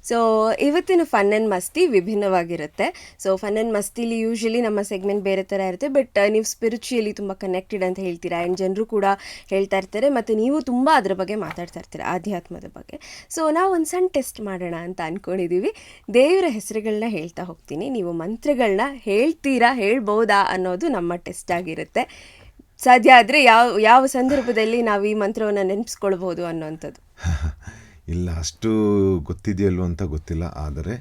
So ಇವತ್ತಿನ fun and ಮಸ್ತಿ ವಿಭಿನ್ನವಾಗಿರುತ್ತೆ. So fun and ಮಸ್ತಿಲಿ usually ನಮ್ಮ ಸೆಗ್ಮೆಂಟ್ ಬೇರೆ ಥರ ಇರುತ್ತೆ, ಬಟ್ ನೀವು ಸ್ಪಿರಿಚುಯಲಿ ತುಂಬ ಕನೆಕ್ಟೆಡ್ ಅಂತ ಹೇಳ್ತೀರಾ ಆ್ಯಂಡ್ ಜನರು ಕೂಡ ಹೇಳ್ತಾ ಇರ್ತಾರೆ, ಮತ್ತು ನೀವು ತುಂಬ ಅದರ ಬಗ್ಗೆ ಮಾತಾಡ್ತಾ ಇರ್ತೀರ, ಆಧ್ಯಾತ್ಮದ ಬಗ್ಗೆ. ಸೊ ನಾವು ಒಂದು ಸಣ್ಣ ಟೆಸ್ಟ್ ಮಾಡೋಣ ಅಂತ ಅಂದ್ಕೊಂಡಿದ್ದೀವಿ. ದೇವರ ಹೆಸರುಗಳನ್ನ ಹೇಳ್ತಾ ಹೋಗ್ತೀನಿ, ನೀವು ಮಂತ್ರಗಳನ್ನ ಹೇಳ್ಬೋದಾ ಅನ್ನೋದು ನಮ್ಮ ಟೆಸ್ಟ್ ಆಗಿರುತ್ತೆ. ಸಾಧ್ಯ ಆದರೆ ಯಾವ ಸಂದರ್ಭದಲ್ಲಿ ನಾವು ಈ ಮಂತ್ರವನ್ನು ನೆನಪಿಸ್ಕೊಳ್ಬೋದು ಅನ್ನೋವಂಥದ್ದು. ಇಲ್ಲ, ಅಷ್ಟು ಗೊತ್ತಿದೆಯಲ್ವ ಅಂತ ಗೊತ್ತಿಲ್ಲ, ಆದರೆ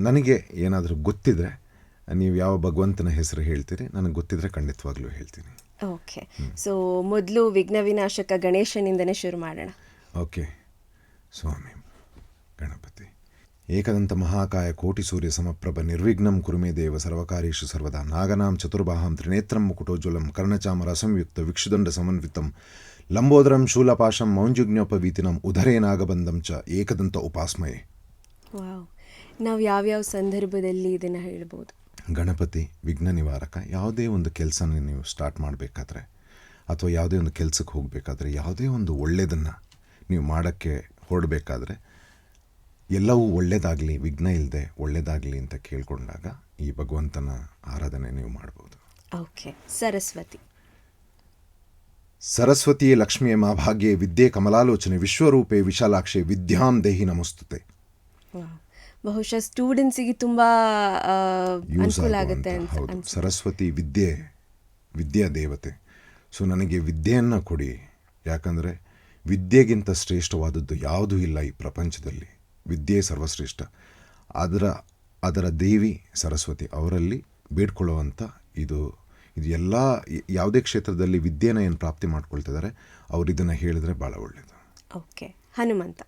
ನನಗೆ ಏನಾದರೂ ಗೊತ್ತಿದ್ರೆ ನೀವು ಯಾವ ಭಗವಂತನ ಹೆಸರು ಹೇಳ್ತೀರಿ, ನನಗೆ ಗೊತ್ತಿದ್ರೆ ಖಂಡಿತವಾಗ್ಲೂ ಹೇಳ್ತೀನಿ. ಓಕೆ, ಸೊ ಮೊದಲು ವಿಘ್ನ ವಿನಾಶಕ ಗಣೇಶನಿಂದನೇ ಶುರು ಮಾಡೋಣ. ಓಕೆ. ಸ್ವಾಮಿ ಗಣಪತಿ ಏಕದಂತ ಮಹಾಕಾಯ ಕೋಟಿ ಸೂರ್ಯ ಸಮಪ್ರಭ ನಿರ್ವಿಘ್ನಂ ಕುರುಮೇ ದೇವ ಸರ್ವಕಾರ್ಯೇಷು ಸರ್ವದಾ ನಾಗನಾಂ ಚತುರ್ಬಾಹಂ ತ್ರಿನೇತ್ರಂ ಮುಕುಟೋಜ್ವಲಂ ಕರ್ಣಚಾಮರ ಸಂಯುಕ್ತ ವಿಕ್ಷುದಂಡ ಸಮನ್ವಿತಂ ಲಂಬೋದರಂ ಶೂಲಪಾಶಂ ಮೌಂಜುಜ್ಞೋಪವೀತಿನಂ ಉದರೇ ನಾಗಬಂಧಂ ಚ ಏಕದಂತ ಉಪಾಸ್ಮಯೇ. ವಾವ್, ನಾವು ಯಾವ್ಯಾವ ಸಂದರ್ಭದಲ್ಲಿ ಇದನ್ನು ಹೇಳ್ಬೋದು? ಗಣಪತಿ ವಿಘ್ನ ನಿವಾರಕ. ಯಾವುದೇ ಒಂದು ಕೆಲಸನ ನೀವು ಸ್ಟಾರ್ಟ್ ಮಾಡಬೇಕಾದ್ರೆ ಅಥವಾ ಯಾವುದೇ ಒಂದು ಕೆಲಸಕ್ಕೆ ಹೋಗಬೇಕಾದ್ರೆ, ಯಾವುದೇ ಒಂದು ಒಳ್ಳೆಯದನ್ನು ನೀವು ಮಾಡೋಕ್ಕೆ ಹೊರಡಬೇಕಾದ್ರೆ ಎಲ್ಲವೂ ಒಳ್ಳೆಯದಾಗಲಿ, ವಿಘ್ನ ಇಲ್ಲದೆ ಒಳ್ಳೆಯದಾಗಲಿ ಅಂತ ಕೇಳ್ಕೊಂಡಾಗ ಈ ಭಗವಂತನ ಆರಾಧನೆ ನೀವು ಮಾಡ್ಬೋದು. ಓಕೆ. ಸರಸ್ವತಿ. ಸರಸ್ವತಿಯೇ ಲಕ್ಷ್ಮಿಯೇ ಮಾಭಾಗ್ಯೆ ವಿದ್ಯೆ ಕಮಲಾಲೋಚನೆ ವಿಶ್ವರೂಪೆ ವಿಶಾಲಾಕ್ಷೆ ವಿದ್ಯಾಂ ದೇಹಿ ನಮಸ್ತುತೆ. ಬಹುಶಃ ಸ್ಟೂಡೆಂಟ್ಸಿಗೆ ತುಂಬ ಅನುಕೂಲ ಆಗುತ್ತೆ ಅಂತ. ಹೌದು, ಸರಸ್ವತಿ ವಿದ್ಯಾ ದೇವತೆ. ಸೊ ನನಗೆ ವಿದ್ಯೆಯನ್ನು ಕೊಡಿ, ಯಾಕಂದರೆ ವಿದ್ಯೆಗಿಂತ ಶ್ರೇಷ್ಠವಾದದ್ದು ಯಾವುದೂ ಇಲ್ಲ ಈ ಪ್ರಪಂಚದಲ್ಲಿ. ವಿದ್ಯೆ ಸರ್ವಶ್ರೇಷ್ಠ. ಅದರ ದೇವಿ ಸರಸ್ವತಿ, ಅವರಲ್ಲಿ ಬೇಡ್ಕೊಳ್ಳುವಂಥ ಇದು ಎಲ್ಲ ಯಾವುದೇ ಕ್ಷೇತ್ರದಲ್ಲಿ ವಿದ್ಯೆನ ಏನು ಪ್ರಾಪ್ತಿ ಮಾಡ್ಕೊಳ್ತಿದ್ದಾರೆ ಅವ್ರು ಇದನ್ನು ಹೇಳಿದ್ರೆ ಭಾಳ ಒಳ್ಳೆಯದು. ಓಕೆ. ಹನುಮಂತ.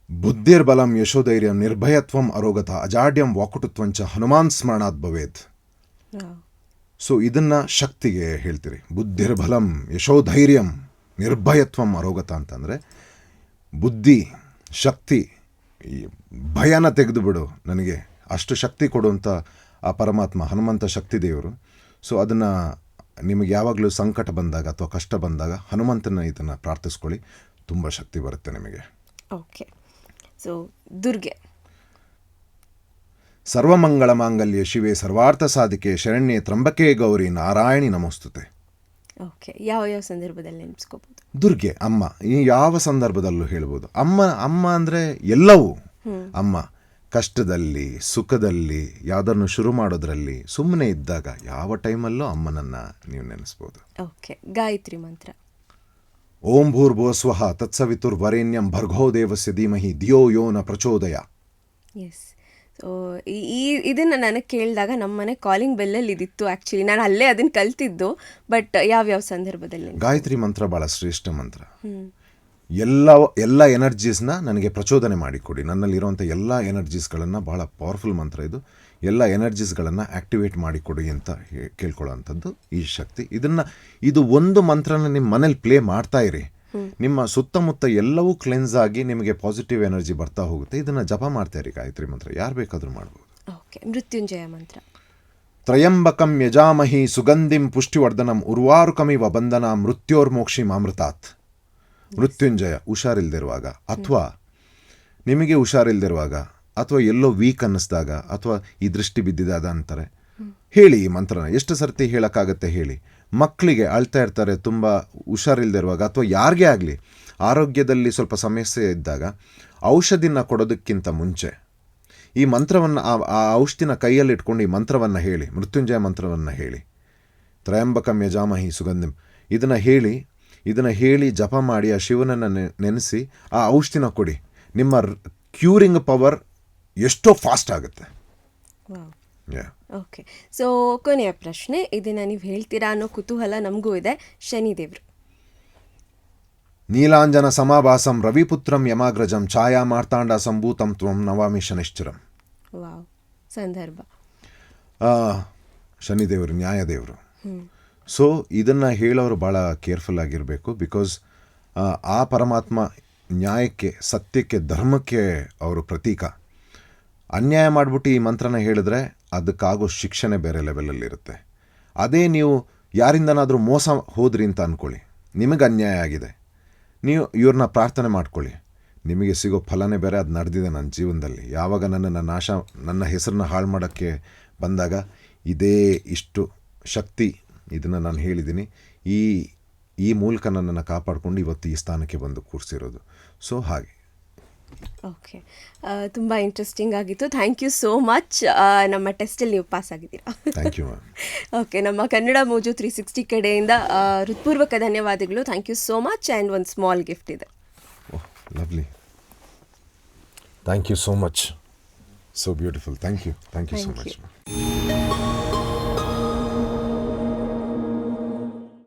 ಬುದ್ಧಿರ್ಬಲಂ ಯಶೋಧೈರ್ಯಂ ನಿರ್ಭಯತ್ವಂ ಅರೋಗತ ಅಜಾಡ್ಯಂ ವಾಕುಟುತ್ವಂಚ ಹನುಮಾನ್ ಸ್ಮರಣಾತ್ ಭವೇತ್. ಸೊ ಇದನ್ನು ಶಕ್ತಿಗೆ ಹೇಳ್ತೀರಿ. ಬುದ್ಧಿರ್ಬಲಂ ಯಶೋಧೈರ್ಯಂ ನಿರ್ಭಯತ್ವಂ ಅರೋಗತ ಅಂತಂದರೆ ಬುದ್ಧಿ, ಶಕ್ತಿ, ಈ ಭಯನ ತೆಗೆದು ಬಿಡು, ನನಗೆ ಅಷ್ಟು ಶಕ್ತಿ ಕೊಡುವಂಥ ಆ ಪರಮಾತ್ಮ ಹನುಮಂತ ಶಕ್ತಿ ದೇವರು. ಸೊ ಅದನ್ನು ನಿಮಗೆ ಯಾವಾಗಲೂ ಸಂಕಟ ಬಂದಾಗ ಅಥವಾ ಕಷ್ಟ ಬಂದಾಗ ಹನುಮಂತನ ಇದನ್ನು ಪ್ರಾರ್ಥಿಸ್ಕೊಳ್ಳಿ, ತುಂಬ ಶಕ್ತಿ ಬರುತ್ತೆ ನಿಮಗೆ. ಓಕೆ. ಸೊ ದುರ್ಗೆ. ಸರ್ವಮಂಗಳ ಮಾಂಗಲ್ಯ ಶಿವೆ ಸರ್ವಾರ್ಥ ಸಾಧಿಕೆ ಶರಣ್ಯೆ ತ್ರಂಬಕೆ ಗೌರಿ ನಾರಾಯಣಿ ನಮೋಸ್ತುತೆ. ಓಕೆ. ಯಾವ ಸಂದರ್ಭದಲ್ಲಿ ನೆನಪಿಸ್ಕೋಬೋದು? ದುರ್ಗೆ ಅಮ್ಮ, ಯಾವ ಸಂದರ್ಭದಲ್ಲೂ ಹೇಳ್ಬೋದು. ಅಮ್ಮ ಅಂದರೆ ಎಲ್ಲವೂ ಅಮ್ಮ. ಕಷ್ಟದಲ್ಲಿ, ಸುಖದಲ್ಲಿ, ಯಾವುದನ್ನು ಶುರು ಮಾಡೋದ್ರಲ್ಲಿ, ಸುಮ್ಮನೆ ಇದ್ದಾಗ, ಯಾವ ಟೈಮಲ್ಲೂ ಅಮ್ಮನನ್ನು ನೀವು ನೆನೆಸ್ಬೋದು. ಓಕೆ. ಗಾಯತ್ರಿ ಮಂತ್ರ. ಓಂ ಭೂರ್ಭುವಸ್ವಃ ತತ್ಸವಿತುರ್ವರೆಣ್ಯಂ ಭರ್ಗೋ ದೇವಸ್ಯ ಧೀಮಹಿ ಧಿಯೋ ಯೋ ನ ಪ್ರಚೋದಯ. ಎಸ್. ಸೊ ಇದನ್ನು ನನಗೆ ಕೇಳಿದಾಗ ನಮ್ಮ ಮನೆ ಕಾಲಿಂಗ್ ಬೆಲ್ಲಲ್ಲಿ ಇದಿತ್ತು. ಆ್ಯಕ್ಚುಲಿ ನಾನು ಅಲ್ಲೇ ಅದನ್ನು ಕಲ್ತಿದ್ದು, ಬಟ್ ಯಾವ್ಯಾವ ಸಂದರ್ಭದಲ್ಲಿ? ಗಾಯತ್ರಿ ಮಂತ್ರ ಭಾಳ ಶ್ರೇಷ್ಠ ಮಂತ್ರ. ಎಲ್ಲ ಎನರ್ಜೀಸ್ನ ನನಗೆ ಪ್ರಚೋದನೆ ಮಾಡಿಕೊಡಿ. ನನ್ನಲ್ಲಿರುವಂಥ ಎಲ್ಲ ಎನರ್ಜೀಸ್ಗಳನ್ನು, ಭಾಳ ಪವರ್ಫುಲ್ ಮಂತ್ರ ಇದು, ಎಲ್ಲ ಎನರ್ಜೀಸ್ಗಳನ್ನು ಆ್ಯಕ್ಟಿವೇಟ್ ಮಾಡಿಕೊಡಿ ಅಂತ ಕೇಳ್ಕೊಳ್ಳೋವಂಥದ್ದು ಈ ಶಕ್ತಿ. ಇದು ಒಂದು ಮಂತ್ರನ ನಿಮ್ಮ ಮನೇಲಿ ಪ್ಲೇ ಮಾಡ್ತಾ ಇರಿ, ನಿಮ್ಮ ಸುತ್ತಮುತ್ತ ಎಲ್ಲವೂ ಕ್ಲೆನ್ಸ್ ಆಗಿ ನಿಮಗೆ ಪಾಸಿಟಿವ್ ಎನರ್ಜಿ ಬರ್ತಾ ಹೋಗುತ್ತೆ. ಇದನ್ನು ಜಪ ಮಾಡ್ತಾ ಇರಿ. ಗಾಯತ್ರಿ ಮಂತ್ರ ಯಾರು ಬೇಕಾದರೂ ಮಾಡ್ಬೋದು. ಓಕೆ. ಮೃತ್ಯುಂಜಯ ಮಂತ್ರ. ತ್ರಯಂಬಕಂ ಯಜಾಮಹಿ ಸುಗಂಧಿಂ ಪುಷ್ಟಿವರ್ಧನಂ ಉರ್ವಾರುಕಮಿವ ಬಂಧನ ಮೃತ್ಯೋರ್ಮೋಕ್ಷಿ ಮಾಮೃತಾತ್. ಮೃತ್ಯುಂಜಯ. ಹುಷಾರಿಲ್ದಿರುವಾಗ ಅಥವಾ ನಿಮಗೆ ಹುಷಾರಿಲ್ದಿರುವಾಗ ಅಥವಾ ಎಲ್ಲೋ ವೀಕ್ ಅನ್ನಿಸ್ದಾಗ ಅಥವಾ ಈ ದೃಷ್ಟಿ ಬಿದ್ದಿದೆ ಅಂತಾರೆ, ಹೇಳಿ ಈ ಮಂತ್ರನ. ಎಷ್ಟು ಸರ್ತಿ ಹೇಳೋಕ್ಕಾಗತ್ತೆ ಹೇಳಿ. ಮಕ್ಕಳಿಗೆ ಅಳ್ತಾ ಇರ್ತಾರೆ, ತುಂಬ ಹುಷಾರಿಲ್ದಿರುವಾಗ, ಅಥವಾ ಯಾರಿಗೇ ಆಗಲಿ ಆರೋಗ್ಯದಲ್ಲಿ ಸ್ವಲ್ಪ ಸಮಸ್ಯೆ ಇದ್ದಾಗ ಔಷಧಿನ ಕೊಡೋದಕ್ಕಿಂತ ಮುಂಚೆ ಈ ಮಂತ್ರವನ್ನು, ಆ ಔಷಧಿನ ಕೈಯಲ್ಲಿ ಇಟ್ಕೊಂಡು ಈ ಮಂತ್ರವನ್ನು ಹೇಳಿ, ಮೃತ್ಯುಂಜಯ ಮಂತ್ರವನ್ನು ಹೇಳಿ. ತ್ರಯಂಬಕಂ ಯಜಾಮಹಿ ಸುಗಂಧಿಂ ಇದನ್ನು ಹೇಳಿ ಜಪ ಮಾಡಿ ಆ ಶಿವನನ್ನು ನೆನೆಸಿ ಆ ಔಷಧಿನ ಕೊಡಿ. ನಿಮ್ಮ ಕ್ಯೂರಿಂಗ್ ಪವರ್ ಎಷ್ಟೋ ಫಾಸ್ಟ್ ಆಗುತ್ತೆ. ಓಕೆ. ಸೊ ಕೊನೆಯ ಪ್ರಶ್ನೆ, ಇದನ್ನು ನೀವು ಹೇಳ್ತೀರಾ ಅನ್ನೋ ಕುತೂಹಲ ನಮಗೂ ಇದೆ. ಶನಿದೇವರು. ನೀಲಾಂಜನ ಸಮಾಭಾಸಂ ರವಿಪುತ್ರಂ ಯಮಾಗ್ರಜಂ ಛಾಯಾ ಮಾರ್ತಾಂಡ ಸಂಭೂತಂ ತ್ವಂ ನವಾಮಿ ಶನಿಶ್ಚರಂ. ವಾವ್. ಸಂದರ್ಭ. ಶನಿದೇವರು ನ್ಯಾಯದೇವರು. ಸೊ ಇದನ್ನು ಹೇಳೋರು ಭಾಳ ಕೇರ್ಫುಲ್ ಆಗಿರಬೇಕು. ಬಿಕಾಸ್ ಆ ಪರಮಾತ್ಮ ನ್ಯಾಯಕ್ಕೆ, ಸತ್ಯಕ್ಕೆ, ಧರ್ಮಕ್ಕೆ ಅವರು ಪ್ರತೀಕ. ಅನ್ಯಾಯ ಮಾಡಿಬಿಟ್ಟು ಈ ಮಂತ್ರನ ಹೇಳಿದ್ರೆ ಅದಕ್ಕಾಗೋ ಶಿಕ್ಷಣೆ ಬೇರೆ ಲೆವೆಲಲ್ಲಿರುತ್ತೆ. ಅದೇ ನೀವು ಯಾರಿಂದನಾದರೂ ಮೋಸ ಹೋದ್ರಿ ಅಂತ ಅಂದ್ಕೊಳ್ಳಿ, ನಿಮಗೆ ಅನ್ಯಾಯ ಆಗಿದೆ, ನೀವು ಇವ್ರನ್ನ ಪ್ರಾರ್ಥನೆ ಮಾಡ್ಕೊಳ್ಳಿ, ನಿಮಗೆ ಸಿಗೋ ಫಲನೇ ಬೇರೆ. ಅದು ನಡೆದಿದೆ ನನ್ನ ಜೀವನದಲ್ಲಿ. ಯಾವಾಗ ನನ್ನ ಹೆಸರನ್ನ ಹಾಳು ಮಾಡೋಕ್ಕೆ ಬಂದಾಗ ಇದೇ ಇಷ್ಟು ಶಕ್ತಿ ಇದನ್ನು ನಾನು ಹೇಳಿದ್ದೀನಿ. ಈ ಮೂಲಕ ನನ್ನನ್ನು ಕಾಪಾಡಿಕೊಂಡು ಇವತ್ತು ಈ ಸ್ಥಾನಕ್ಕೆ ಬಂದು ಕೂರಿಸಿರೋದು. ಸೊ ಹಾಗೆ. ಓಕೆ, ತುಂಬ ಇಂಟ್ರೆಸ್ಟಿಂಗ್ ಆಗಿತ್ತು. Thank you so much. ನಮ್ಮ ಟೆಸ್ಟಲ್ಲಿ ನೀವು ಪಾಸ್ ಆಗಿದ್ದೀರಾ. Thank you ma'am. ಓಕೆ, ನಮ್ಮ ಕನ್ನಡ ಮೋಜು 360 ಕಡೆಯಿಂದ ಹೃತ್ಪೂರ್ವಕ ಧನ್ಯವಾದಗಳು. Thank you so much. And ಒಂದು ಸ್ಮಾಲ್ ಗಿಫ್ಟ್ ಇದೆ. Oh, lovely. Thank you so much. So beautiful. Thank you so much.